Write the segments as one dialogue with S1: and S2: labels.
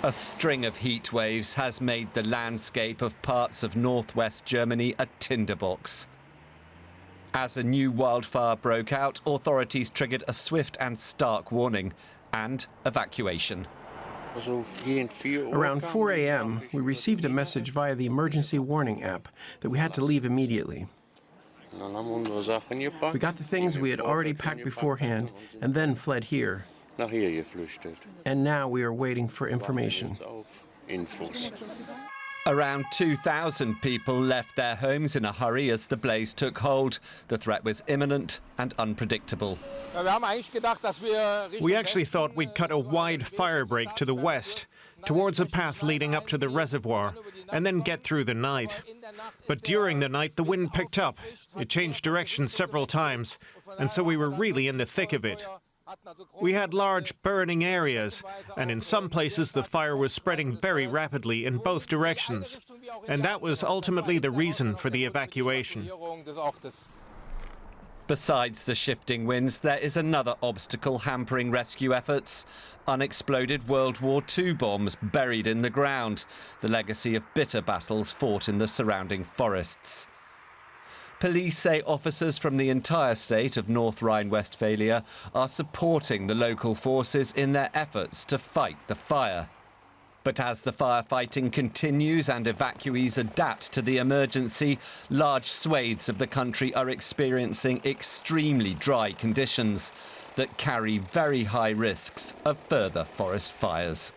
S1: A string of heat waves has made the landscape of parts of northwest Germany a tinderbox. As a new wildfire broke out, authorities triggered a swift and stark warning and evacuation.
S2: Around 4 a.m., we received a message via the emergency warning app that we had to leave immediately. We got the things we had already packed beforehand and then fled here. And now we are waiting for information.
S1: Around 2,000 people left their homes in a hurry as the blaze took hold. The threat was imminent and unpredictable.
S3: We actually thought we'd cut a wide fire break to the west, towards a path leading up to the reservoir, and then get through the night. But during the night, the wind picked up. It changed direction several times, and so we were really in the thick of it. We had large burning areas, and in some places the fire was spreading very rapidly in both directions. And that was ultimately the reason for the evacuation.
S1: Besides the shifting winds, there is another obstacle hampering rescue efforts. Unexploded World War II bombs buried in the ground, the legacy of bitter battles fought in the surrounding forests. Police say officers from the entire state of North Rhine-Westphalia are supporting the local forces in their efforts to fight the fire. But as the firefighting continues and evacuees adapt to the emergency, large swathes of the country are experiencing extremely dry conditions that carry very high risks of further forest fires.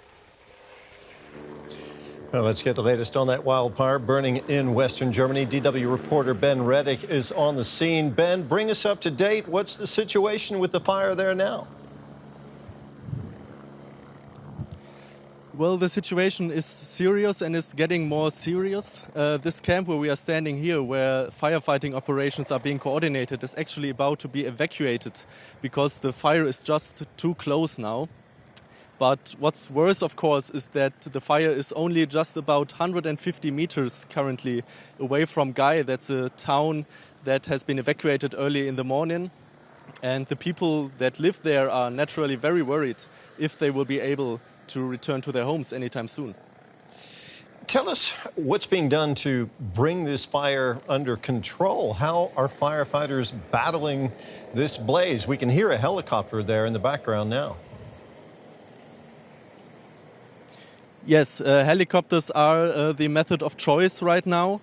S4: Well, let's get the latest on that wildfire burning in western Germany. DW reporter Ben Reddig is on the scene. Ben, bring us up to date. What's the situation with the fire there now?
S5: Well, the situation is serious and is getting more serious. This camp where we are standing here, where firefighting operations are being coordinated, is actually about to be evacuated because the fire is just too close now. But what's worse, of course, is that the fire is only just about 150 meters currently away from Gai. That's a town that has been evacuated early in the morning. And the people that live there are naturally very worried if they will be able to return to their homes anytime soon.
S4: Tell us what's being done to bring this fire under control. How are firefighters battling this blaze? We can hear a helicopter there in the background now.
S5: Yes, helicopters are the method of choice right now.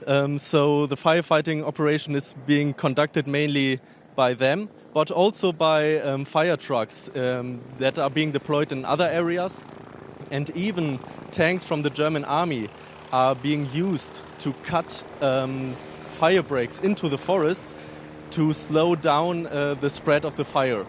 S5: So the firefighting operation is being conducted mainly by them, but also by fire trucks that are being deployed in other areas. And even tanks from the German army are being used to cut fire breaks into the forest to slow down the spread of the fire.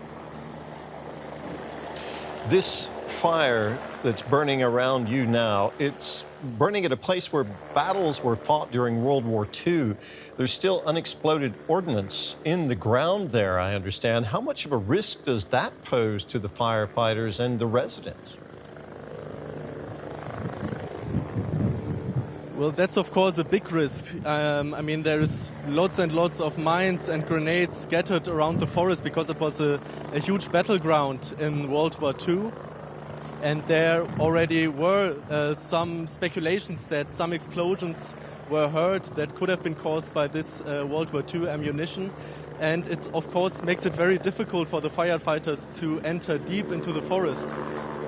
S4: This fire that's burning around you now, it's burning at a place where battles were fought during World War II. There's still unexploded ordnance in the ground there, I understand. How much of a risk does that pose to the firefighters and the residents?
S5: Well, that's of course a big risk. I mean, there's lots and lots of mines and grenades scattered around the forest because it was a huge battleground in World War II. And there already were some speculations that some explosions were heard that could have been caused by this World War II ammunition. And it, of course, makes it very difficult for the firefighters to enter deep into the forest.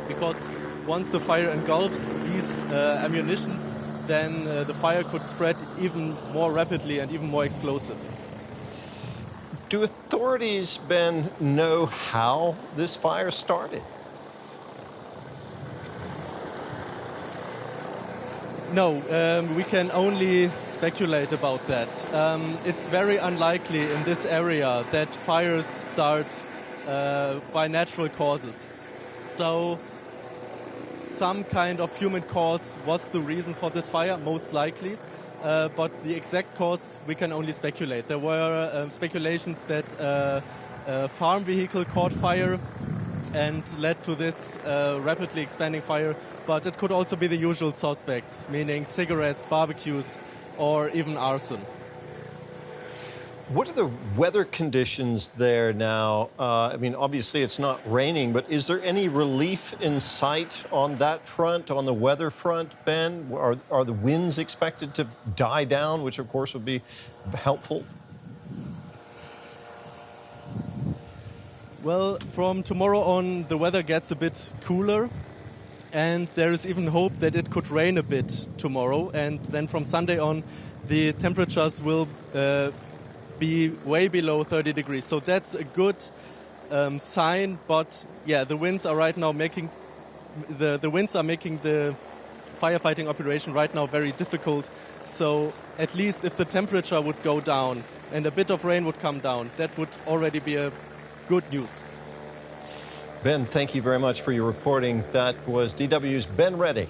S5: Because once the fire engulfs these ammunitions, then the fire could spread even more rapidly and even more explosive.
S4: Do authorities, Ben, know how this fire started?
S5: No, we can only speculate about that. It's very unlikely in this area that fires start by natural causes. So some kind of human cause was the reason for this fire, most likely. But the exact cause, we can only speculate. There were speculations that a farm vehicle caught fire and led to this rapidly expanding fire. But it could also be the usual suspects, meaning cigarettes, barbecues, or even arson.
S4: What are the weather conditions there now? I mean, obviously it's not raining, but is there any relief in sight on that front, on the weather front, Ben? Are the winds expected to die down, which of course would be helpful?
S5: Well, from tomorrow on, the weather gets a bit cooler, and there is even hope that it could rain a bit tomorrow. And then from Sunday on, the temperatures will be way below 30 degrees. So that's a good sign. But yeah, the winds are right now making the winds are making the firefighting operation right now very difficult. So at least if the temperature would go down and a bit of rain would come down, that would already be a good news.
S4: Ben, thank you very much for your reporting. That was DW's Ben Reddig.